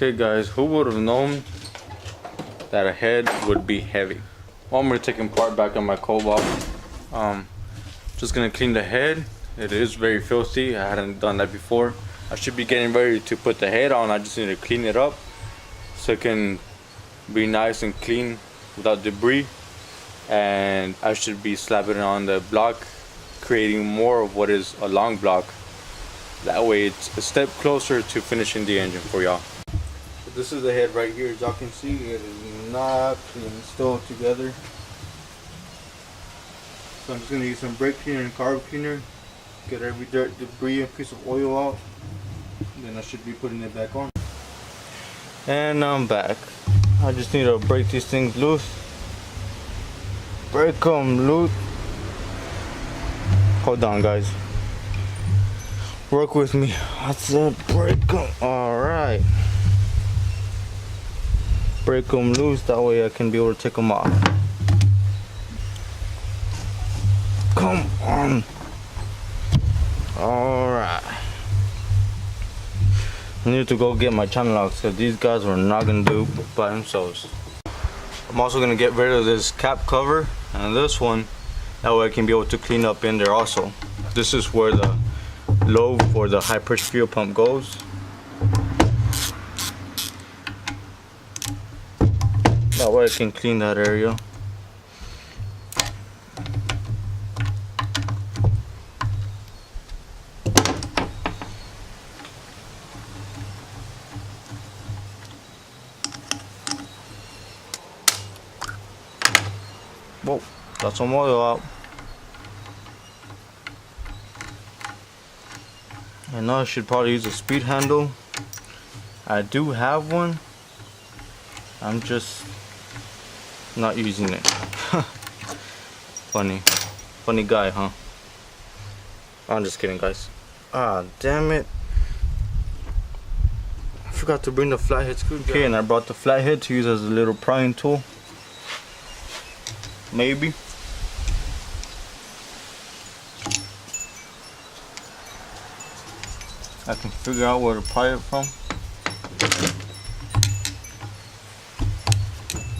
Okay guys, who would have known that a head would be heavy? Well, I'm gonna take part back on my Cobalt. Just gonna clean the head. It is very filthy. I hadn't done that before. I should be getting ready to put the head on. I just need to clean it up so it can be nice and clean without debris. And I should be slapping it on the block, creating more of what is a long block. That way it's a step closer to finishing the engine for y'all. So this is the head right here. As y'all can see, it is not clean, still together. So I'm just gonna use some brake cleaner and carb cleaner, get every dirt, debris, and piece of oil out. And then I should be putting it back on. And I'm back. I just need to break these things loose. Break them loose. Hold on, guys. Work with me. I said break them. Alright. Break them loose. That way I can be able to take them off. Come on. Alright. I need to go get my channel locks because these guys were not going to do by themselves. I'm also going to get rid of this cap cover and this one. That way I can be able to clean up in there also. This is where the lobe for the high pressure fuel pump goes. That way I can clean that area. Whoa, got some oil out. And now I should probably use a speed handle. I do have one. I'm just not using it. Funny guy, huh? I'm just kidding, guys. Ah, damn it. I forgot to bring the flathead screwdriver. Okay, and I brought the flathead to use as a little prying tool. Maybe. I can figure out where to pry it from.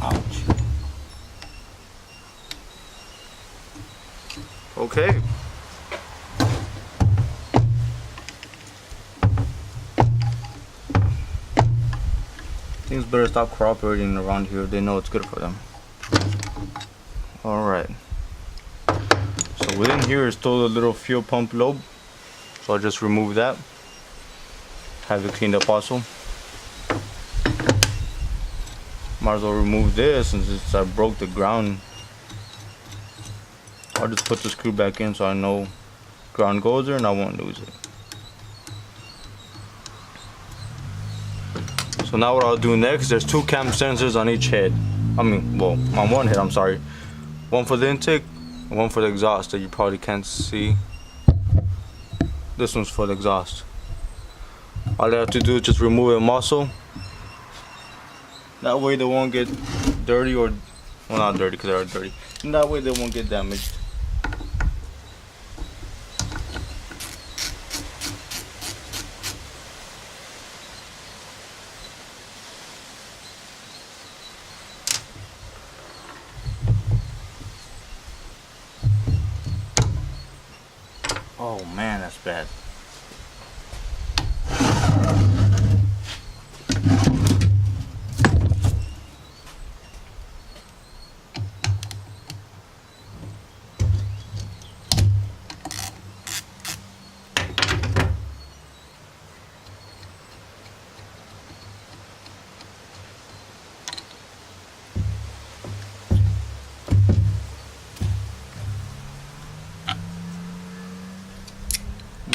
Ouch. Okay. Things better stop cooperating around here. They know it's good for them. Alright. So within here is still a little fuel pump lobe. So I'll just remove that. Have it cleaned up also. Might as well remove this since I broke the ground. I'll just put the screw back in so I know ground goes there and I won't lose it. So now what I'll do next, there's two cam sensors on each head. Well, on one head, I'm sorry. One for the intake, and one for the exhaust that you probably can't see. This one's for the exhaust. All I have to do is just remove a mussel. That way they won't get dirty or, well, not dirty because they are dirty. And that way they won't get damaged. Oh man, that's bad.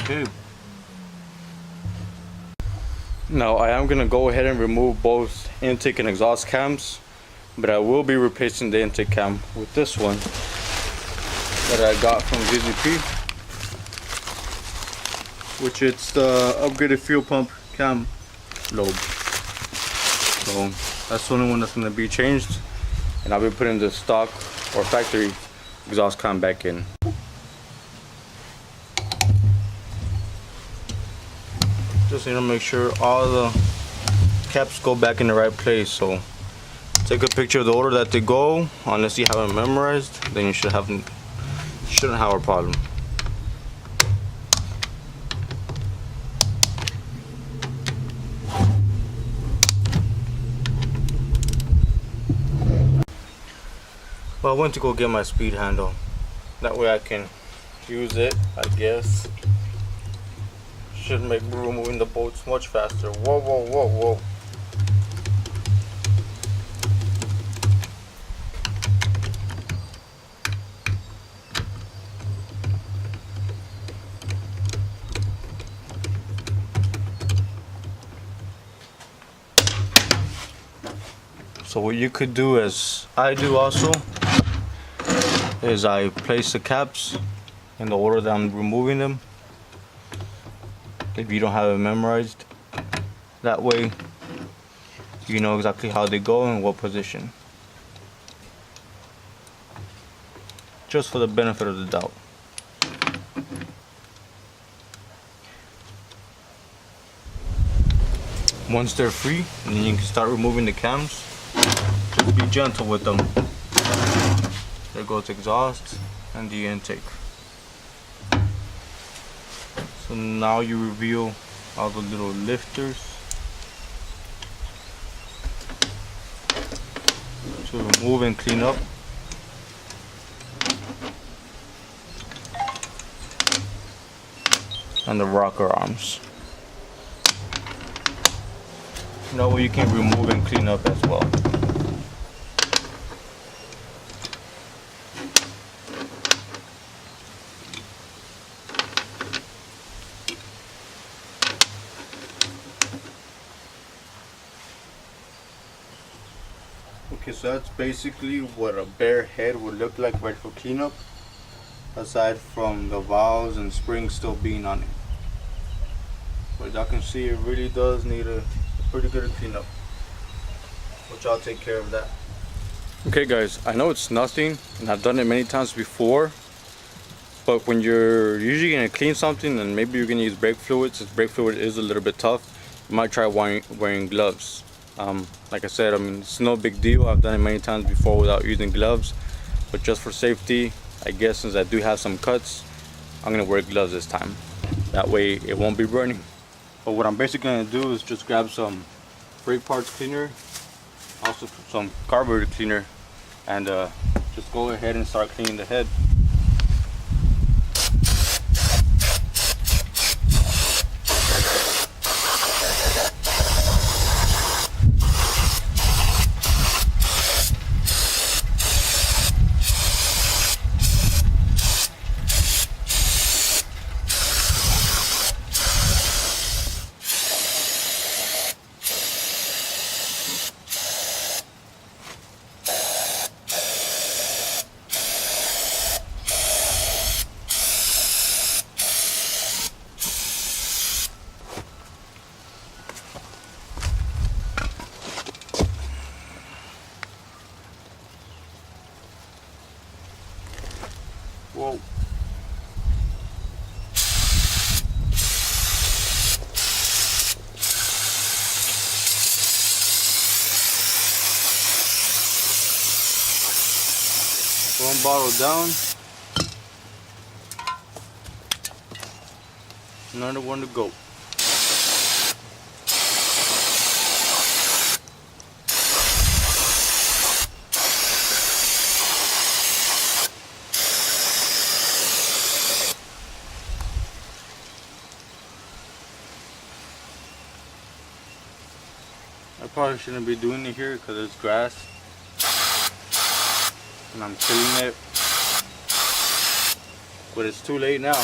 Okay. Now I am gonna go ahead and remove both intake and exhaust cams, but I will be replacing the intake cam with this one that I got from VZP, which is the upgraded fuel pump cam lobe. So that's the only one that's gonna be changed, and I'll be putting the stock or factory exhaust cam back in. Just need to make sure all the caps go back in the right place. So take a picture of the order that they go. Unless you have it memorized, then you shouldn't have a problem. Well, I went to go get my speed handle. That way I can use it, I guess. Should make removing the bolts much faster. Whoa, whoa, whoa, whoa. So what you could do, as I do also, is I place the caps in the order that I'm removing them. If you don't have it memorized, that way you know exactly how they go and what position. Just for the benefit of the doubt. Once they're free, then you can start removing the cams. Just be gentle with them. There goes exhaust and the intake. So now you reveal all the little lifters to remove and clean up. And the rocker arms. That way you can remove and clean up as well. Okay, so that's basically what a bare head would look like right for cleanup, aside from the valves and springs still being on it. But y'all can see it really does need a pretty good cleanup, which I'll take care of that. Okay guys, I know it's nothing and I've done it many times before, but when you're usually going to clean something and maybe you're going to use brake fluid, since brake fluid is a little bit tough, you might try wearing gloves. Like I said, I mean, it's no big deal. I've done it many times before without using gloves, but just for safety, I guess since I do have some cuts, I'm gonna wear gloves this time. That way it won't be burning. But what I'm basically gonna do is just grab some brake parts cleaner, also some carburetor cleaner, and just go ahead and start cleaning the head. Whoa. One bottle down. Another one to go. I probably shouldn't be doing it here because it's grass and I'm killing it, but it's too late now.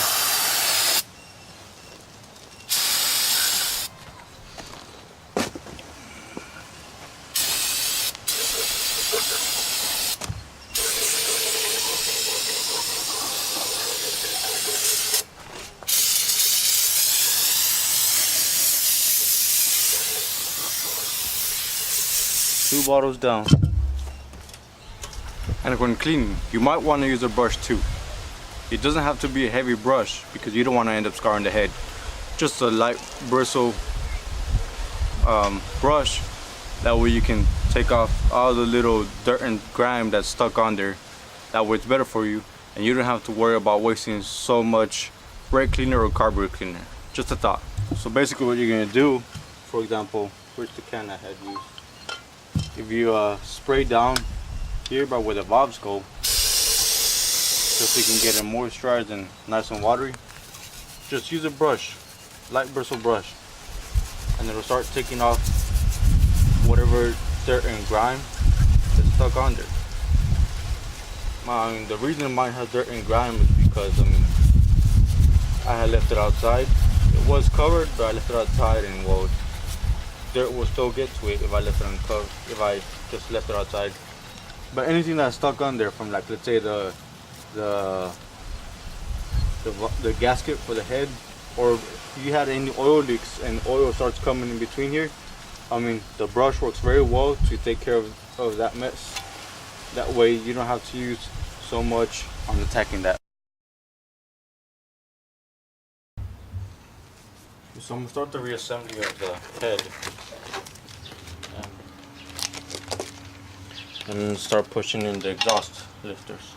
Two bottles down. And when cleaning, you might want to use a brush too. It doesn't have to be a heavy brush because you don't want to end up scarring the head. Just a light bristle brush. That way you can take off all the little dirt and grime that's stuck on there. That way it's better for you, and you don't have to worry about wasting so much brake cleaner or carburetor cleaner. Just a thought. So basically what you're gonna do, for example, where's the can I had used? If you spray down here by where the valves go, just so you can get it moisturized and nice and watery, just use a brush, light bristle brush, and it'll start taking off whatever dirt and grime that's stuck on there. The reason mine has dirt and grime is because I had left it outside. It was covered, but I left it outside, and well, dirt will still get to it if I left it uncovered, if I just left it outside. But anything that's stuck on there, from like, let's say the gasket for the head, or if you had any oil leaks and oil starts coming in between here, the brush works very well to take care of that mess. That way you don't have to use so much on attacking that. So I'm gonna start the reassembly of the head and start pushing in the exhaust lifters.